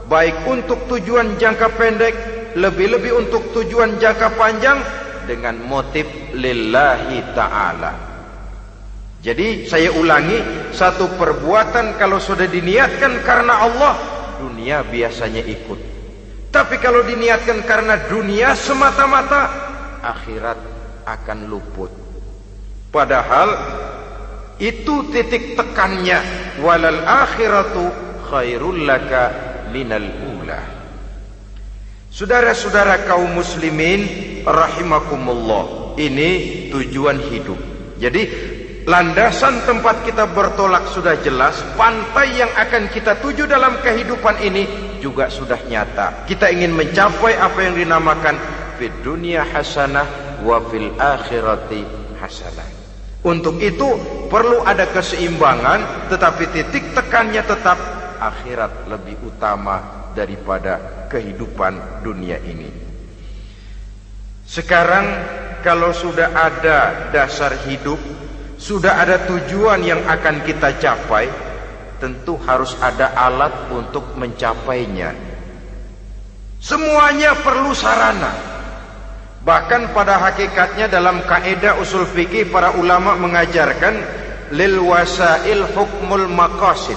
B: baik untuk tujuan jangka pendek, lebih-lebih untuk tujuan jangka panjang, dengan motif lillahi ta'ala. Jadi saya ulangi, satu perbuatan kalau sudah diniatkan karena Allah, dunia biasanya ikut. Tapi kalau diniatkan karena dunia semata-mata, akhirat akan luput. Padahal itu titik tekannya, walal akhiratu khairul laka minal ula. Saudara-saudara kaum muslimin rahimakumullah, ini tujuan hidup. Jadi landasan tempat kita bertolak sudah jelas, pantai yang akan kita tuju dalam kehidupan ini juga sudah nyata. Kita ingin mencapai apa yang dinamakan fid dunya hasanah wa fil akhirati hasanah. Untuk itu perlu ada keseimbangan, tetapi titik tekannya tetap akhirat lebih utama daripada kehidupan dunia ini. Sekarang kalau sudah ada dasar hidup, sudah ada tujuan yang akan kita capai, tentu harus ada alat untuk mencapainya. Semuanya perlu sarana. Bahkan pada hakikatnya dalam kaidah usul fikih para ulama mengajarkan lil wasail hukmul maqasid.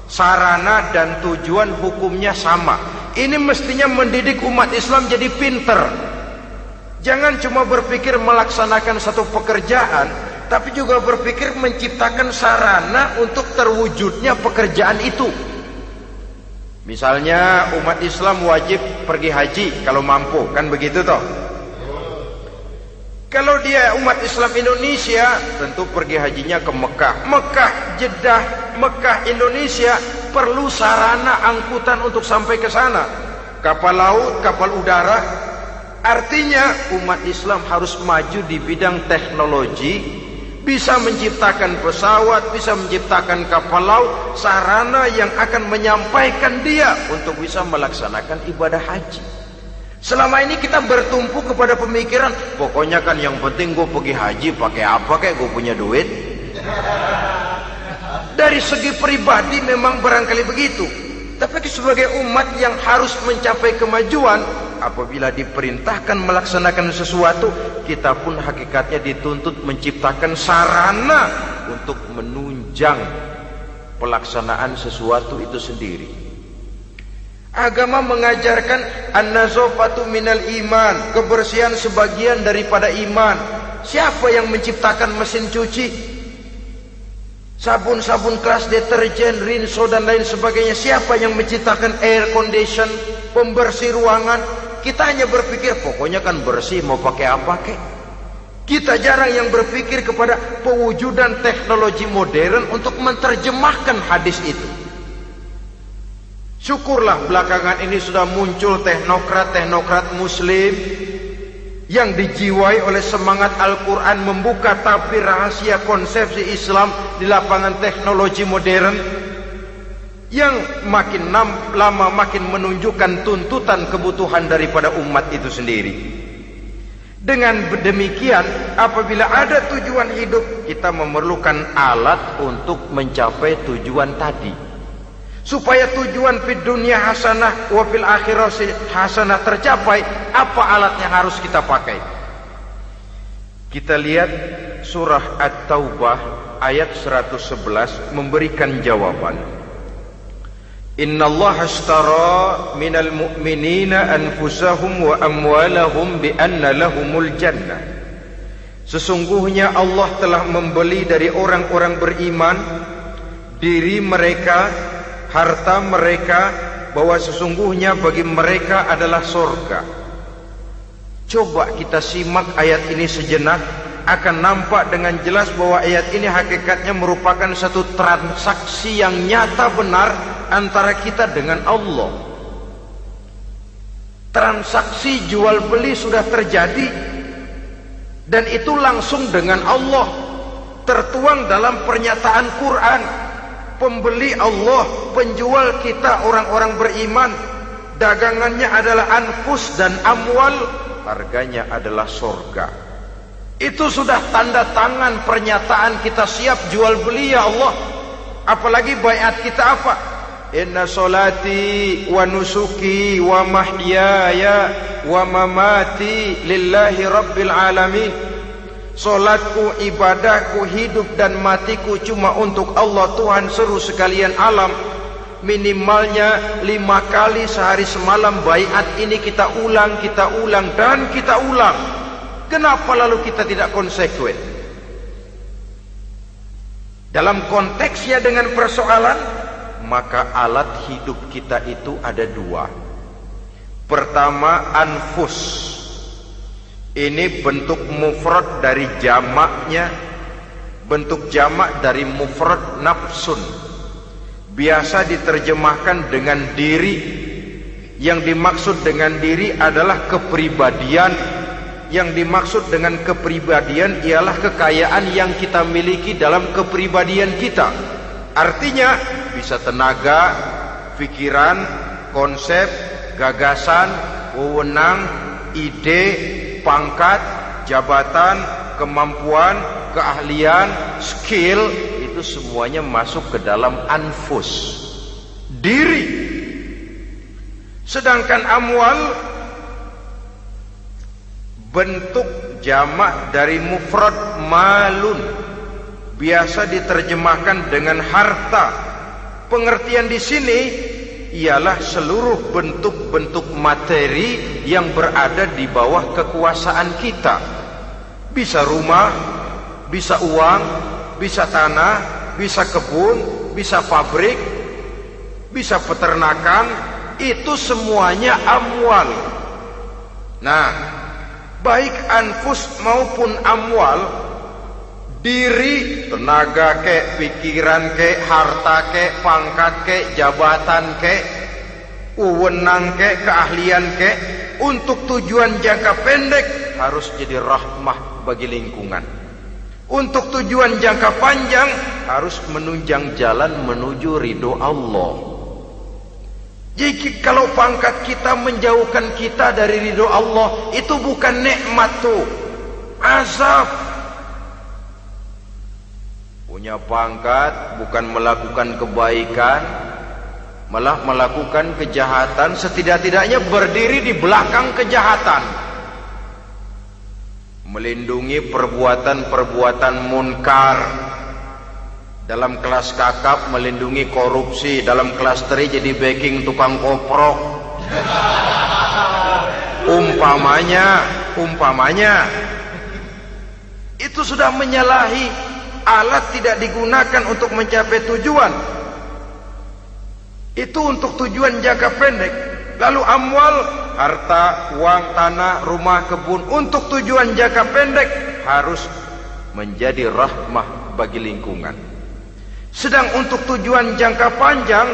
B: Sarana dan tujuan hukumnya sama. Ini mestinya mendidik umat Islam jadi pinter. Jangan cuma berpikir melaksanakan satu pekerjaan, tapi juga berpikir menciptakan sarana untuk terwujudnya pekerjaan itu. Misalnya umat Islam wajib pergi haji kalau mampu, kan begitu toh? Kalau dia umat Islam Indonesia, tentu pergi hajinya ke Mekah. Mekah, Jeddah, Mekah, Indonesia, perlu sarana angkutan untuk sampai ke sana. Kapal laut, kapal udara. Artinya umat Islam harus maju di bidang teknologi, bisa menciptakan pesawat, bisa menciptakan kapal laut, sarana yang akan menyampaikan dia untuk bisa melaksanakan ibadah haji. Selama ini kita bertumpu kepada pemikiran, pokoknya kan yang penting gue pergi haji, pakai apa kayak gue punya duit. Dari segi pribadi memang barangkali begitu, tapi sebagai umat yang harus mencapai kemajuan, apabila diperintahkan melaksanakan sesuatu, kita pun hakikatnya dituntut menciptakan sarana untuk menunjang pelaksanaan sesuatu itu sendiri. Agama mengajarkan an-nazafatu minal iman, kebersihan sebagian daripada iman. Siapa yang menciptakan mesin cuci? Sabun-sabun kelas, deterjen, rinso dan lain sebagainya. Siapa yang menciptakan air condition, pembersih ruangan? Kita hanya berpikir pokoknya kan bersih, mau pakai apa kek. Kita jarang yang berpikir kepada pewujudan teknologi modern untuk menerjemahkan hadis itu. Syukurlah belakangan ini sudah muncul teknokrat-teknokrat muslim yang dijiwai oleh semangat Al-Quran, membuka tabir rahasia konsepsi Islam di lapangan teknologi modern, yang makin lama makin menunjukkan tuntutan kebutuhan daripada umat itu sendiri. Dengan demikian, apabila ada tujuan hidup, kita memerlukan alat untuk mencapai tujuan tadi. Supaya tujuan fid dunya hasanah wa fil akhirati hasanah tercapai, apa alat yang harus kita pakai? Kita lihat surah At-Taubah ayat 111 memberikan jawaban. Innallaha ashtara minal mu'minina anfusahum wa amwalahum bi anna lahumul jannah. Sesungguhnya Allah telah membeli dari orang-orang beriman diri mereka, harta mereka, bahwa sesungguhnya bagi mereka adalah surga. Coba kita simak ayat ini sejenak, akan nampak dengan jelas bahwa ayat ini hakikatnya merupakan satu transaksi yang nyata benar antara kita dengan Allah. Transaksi jual beli sudah terjadi, dan itu langsung dengan Allah, tertuang dalam pernyataan Quran. Pembeli Allah, penjual kita orang-orang beriman, dagangannya adalah anfus dan amwal, harganya adalah surga. Itu sudah tanda tangan pernyataan kita siap jual beli ya Allah. Apalagi baiat kita apa? Inna solati wa nusuki wa mahyaya wa mamati lillahi rabbil alamin. Solatku, ibadahku, hidup dan matiku cuma untuk Allah Tuhan seluruh sekalian alam. Minimalnya 5 kali sehari semalam baiat ini kita ulang dan kita ulang. Kenapa lalu kita tidak konsekuen? Dalam konteksnya dengan persoalan, maka alat hidup kita itu ada 2. Pertama, anfus. Ini bentuk mufrad dari jamaknya, bentuk jamak dari mufrad nafsun. Biasa diterjemahkan dengan diri. Yang dimaksud dengan diri adalah kepribadian. Yang dimaksud dengan kepribadian ialah kekayaan yang kita miliki dalam kepribadian kita. Artinya bisa tenaga, pikiran, konsep, gagasan, wewenang, ide, pangkat, jabatan, kemampuan, keahlian, skill, itu semuanya masuk ke dalam anfus, diri. Sedangkan amwal bentuk jamak dari mufrad malun, biasa diterjemahkan dengan harta. Pengertian di sini ialah seluruh bentuk-bentuk materi yang berada di bawah kekuasaan kita. Bisa rumah, bisa uang, bisa tanah, bisa kebun, bisa pabrik, bisa peternakan, itu semuanya amwal. Nah, baik anfus maupun amwal, diri, tenaga kek, pikiran kek, harta kek, pangkat kek, jabatan kek, wewenang kek, keahlian kek, untuk tujuan jangka pendek harus jadi rahmah bagi lingkungan. Untuk tujuan jangka panjang harus menunjang jalan menuju ridho Allah. Jadi kalau pangkat kita menjauhkan kita dari ridho Allah, itu bukan nikmat tuh, azab. Punya pangkat bukan melakukan kebaikan, malah melakukan kejahatan, setidak-tidaknya berdiri di belakang kejahatan, melindungi perbuatan-perbuatan munkar. Dalam kelas kakap melindungi korupsi, dalam kelas teri jadi backing tukang koprok. Umpamanya itu sudah menyalahi alat tidak digunakan untuk mencapai tujuan. Itu untuk tujuan jangka pendek. Lalu amwal, harta, uang, tanah, rumah, kebun, untuk tujuan jangka pendek harus menjadi rahmah bagi lingkungan. Sedang untuk tujuan jangka panjang,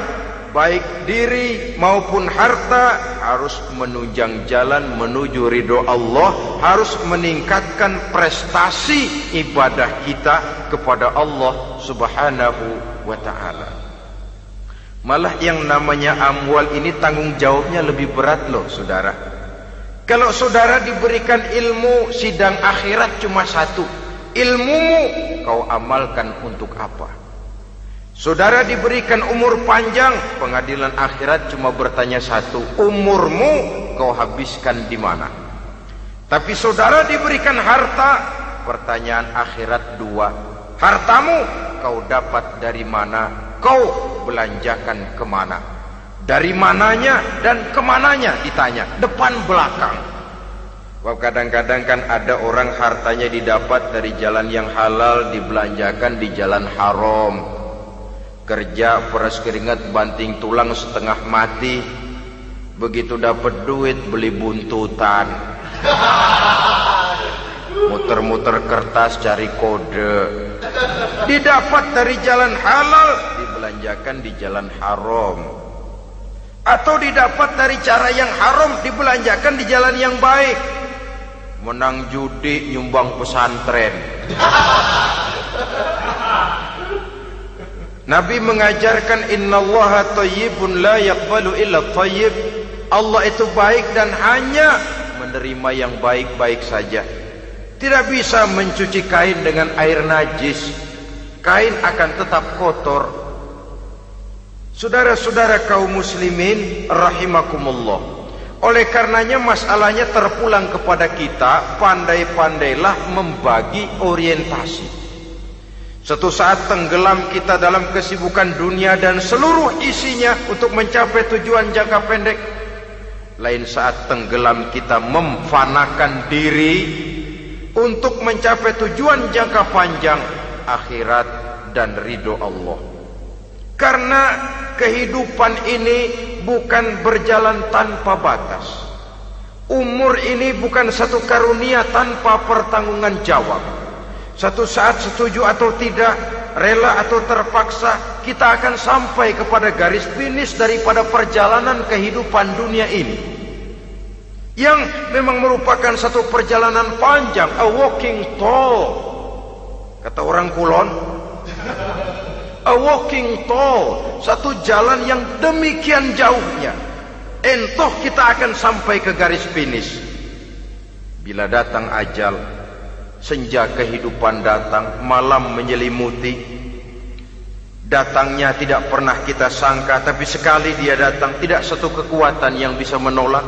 B: baik diri maupun harta harus menunjang jalan menuju ridho Allah, harus meningkatkan prestasi ibadah kita kepada Allah Subhanahu wa ta'ala. Malah yang namanya amwal ini tanggung jawabnya lebih berat loh saudara. Kalau saudara diberikan ilmu, sidang akhirat cuma satu, ilmumu kau amalkan untuk apa? Saudara diberikan umur panjang, pengadilan akhirat cuma bertanya satu, umurmu kau habiskan di mana? Tapi saudara diberikan harta, pertanyaan akhirat dua, hartamu kau dapat dari mana? Kau belanjakan kemana? Dari mananya dan kemananya ditanya, depan belakang. Kadang-kadang kan ada orang hartanya didapat dari jalan yang halal, dibelanjakan di jalan haram. Kerja peras keringat banting tulang setengah mati, begitu dapat duit beli buntutan, muter-muter kertas cari kode. Didapat dari jalan halal, dibelanjakan di jalan haram. Atau didapat dari cara yang haram, dibelanjakan di jalan yang baik. Menang judi, nyumbang pesantren. Nabi mengajarkan innallaha thayyibun la yaqbalu illa thayyib. Allah itu baik dan hanya menerima yang baik-baik saja. Tidak bisa mencuci kain dengan air najis. Kain akan tetap kotor. Saudara-saudara kaum muslimin rahimakumullah. Oleh karenanya masalahnya terpulang kepada kita, pandai-pandailah membagi orientasi. Suatu saat tenggelam kita dalam kesibukan dunia dan seluruh isinya untuk mencapai tujuan jangka pendek. Lain saat tenggelam kita memfanakan diri untuk mencapai tujuan jangka panjang, akhirat dan ridho Allah. Karena kehidupan ini bukan berjalan tanpa batas. Umur ini bukan satu karunia tanpa pertanggungan jawab. Satu saat setuju atau tidak, rela atau terpaksa, kita akan sampai kepada garis finish daripada perjalanan kehidupan dunia ini, yang memang merupakan satu perjalanan panjang, a walking tall, kata orang Kulon. A walking tall, satu jalan yang demikian jauhnya. Entoh kita akan sampai ke garis finish. Bila datang ajal, senja kehidupan datang, malam menyelimuti. Datangnya tidak pernah kita sangka, tapi sekali dia datang, tidak satu kekuatan yang bisa menolak.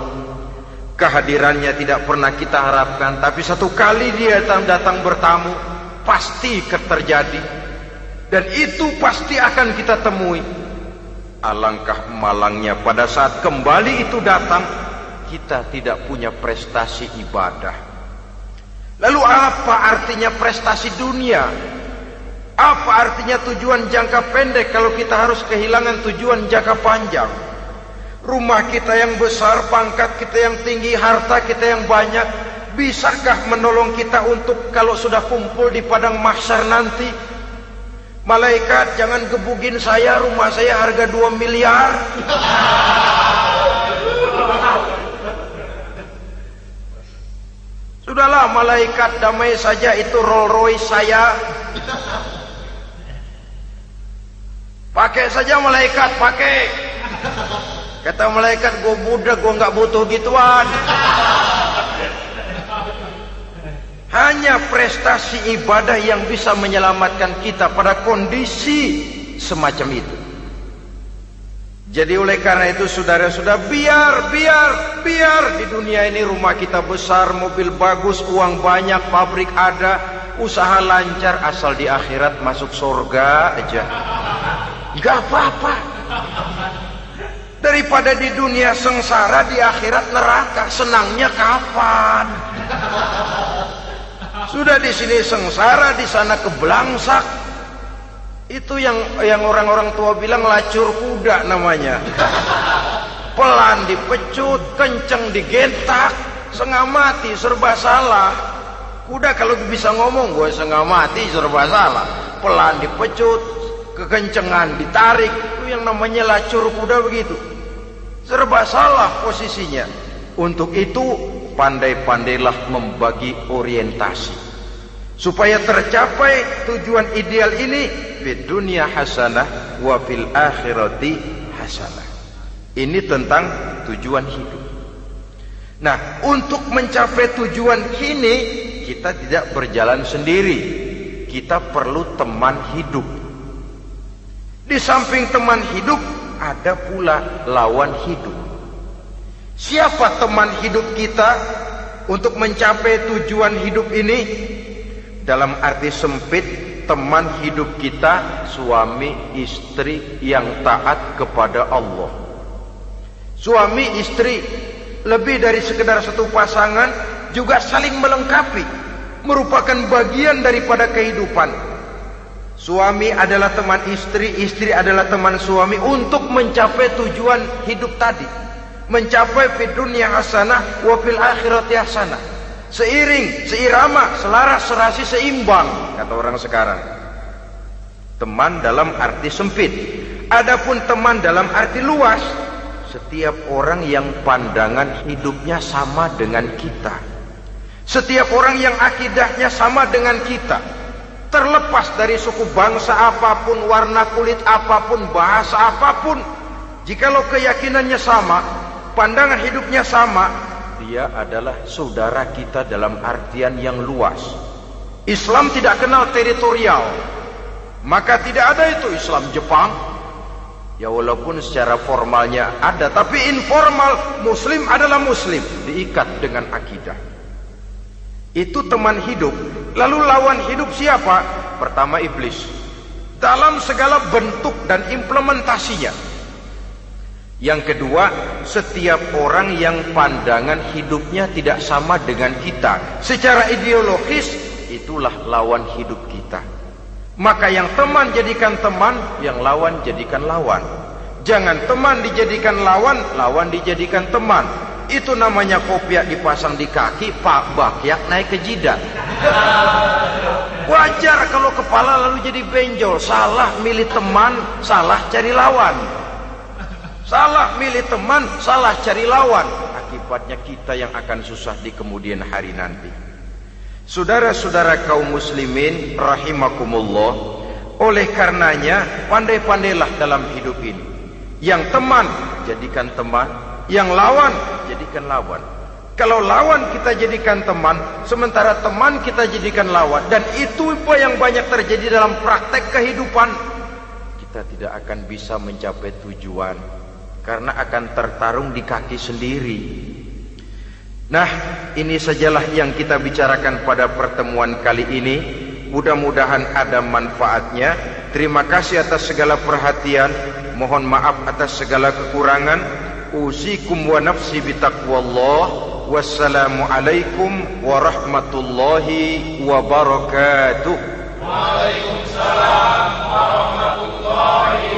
B: Kehadirannya tidak pernah kita harapkan, tapi satu kali dia datang bertamu, pasti terjadi. Dan itu pasti akan kita temui. Alangkah malangnya pada saat kembali itu datang, kita tidak punya prestasi ibadah. Lalu apa artinya prestasi dunia? Apa artinya tujuan jangka pendek kalau kita harus kehilangan tujuan jangka panjang? Rumah kita yang besar, pangkat kita yang tinggi, harta kita yang banyak, bisakah menolong kita untuk kalau sudah kumpul di padang mahsyar nanti? Malaikat, jangan gebugin saya, rumah saya harga 2 miliar. Sudahlah malaikat, damai saja, itu Rolls Royce saya. Pakai saja malaikat, pakai. Kata malaikat, gue budak, gue gak butuh gituan. Hanya prestasi ibadah yang bisa menyelamatkan kita pada kondisi semacam itu. Jadi oleh karena itu saudara-saudara, biar di dunia ini rumah kita besar, mobil bagus, uang banyak, pabrik ada, usaha lancar, asal di akhirat masuk surga aja. Gak apa-apa. Daripada di dunia sengsara, di akhirat neraka, senangnya kapan? Sudah di sini sengsara, di sana keblangsak. Itu yang orang-orang tua bilang lacur kuda namanya. Pelan dipecut, kenceng digentak, setengah mati, serba salah. Kuda kalau bisa ngomong, gue setengah mati, serba salah. Pelan dipecut, kekencengan ditarik, itu yang namanya lacur kuda begitu. Serba salah posisinya. Untuk itu pandai-pandailah membagi orientasi supaya tercapai tujuan ideal ini, fid dunya hasanah wa fil akhirati hasanah. Ini tentang tujuan hidup. Nah, untuk mencapai tujuan ini kita tidak berjalan sendiri. Kita perlu teman hidup. Di samping teman hidup ada pula lawan hidup. Siapa teman hidup kita untuk mencapai tujuan hidup ini? Dalam arti sempit, teman hidup kita suami istri yang taat kepada Allah. Suami istri lebih dari sekedar satu pasangan, juga saling melengkapi, merupakan bagian daripada kehidupan. Suami adalah teman istri, istri adalah teman suami untuk mencapai tujuan hidup tadi, mencapai fid dunya hasanah wa fil akhirati hasanah. Seiring, seirama, selaras, serasi, seimbang, kata orang sekarang. Teman dalam arti sempit. Adapun teman dalam arti luas, setiap orang yang pandangan hidupnya sama dengan kita, setiap orang yang akidahnya sama dengan kita, terlepas dari suku bangsa apapun, warna kulit apapun, bahasa apapun, jikalau keyakinannya sama, pandangan hidupnya sama, dia adalah saudara kita dalam artian yang luas. Islam tidak kenal teritorial, maka tidak ada itu Islam Jepang. Ya walaupun secara formalnya ada, tapi informal muslim adalah muslim, diikat dengan akidah. Itu teman hidup. Lalu lawan hidup siapa? Pertama iblis, dalam segala bentuk dan implementasinya. Yang kedua, setiap orang yang pandangan hidupnya tidak sama dengan kita secara ideologis, itulah lawan hidup kita. Maka yang teman jadikan teman, yang lawan jadikan lawan. Jangan teman dijadikan lawan, lawan dijadikan teman. Itu namanya kopiah dipasang di kaki, pak bakyak naik ke jidat. Wajar kalau kepala lalu jadi benjol. Salah milih teman, salah cari lawan. Salah milih teman, salah cari lawan. Akibatnya kita yang akan susah di kemudian hari nanti. Saudara-saudara kaum muslimin rahimakumullah, oleh karenanya pandai-pandailah dalam hidup ini. Yang teman jadikan teman, yang lawan jadikan lawan. Kalau lawan kita jadikan teman, sementara teman kita jadikan lawan, dan itu yang banyak terjadi dalam praktek kehidupan, kita tidak akan bisa mencapai tujuan karena akan tertarung di kaki sendiri. Nah, ini sajalah yang kita bicarakan pada pertemuan kali ini. Mudah-mudahan ada manfaatnya. Terima kasih atas segala perhatian. Mohon maaf atas segala kekurangan. Usikum wa nafsi bitaqwallah. Wassalamualaikum warahmatullahi wabarakatuh.
C: Waalaikumsalam warahmatullahi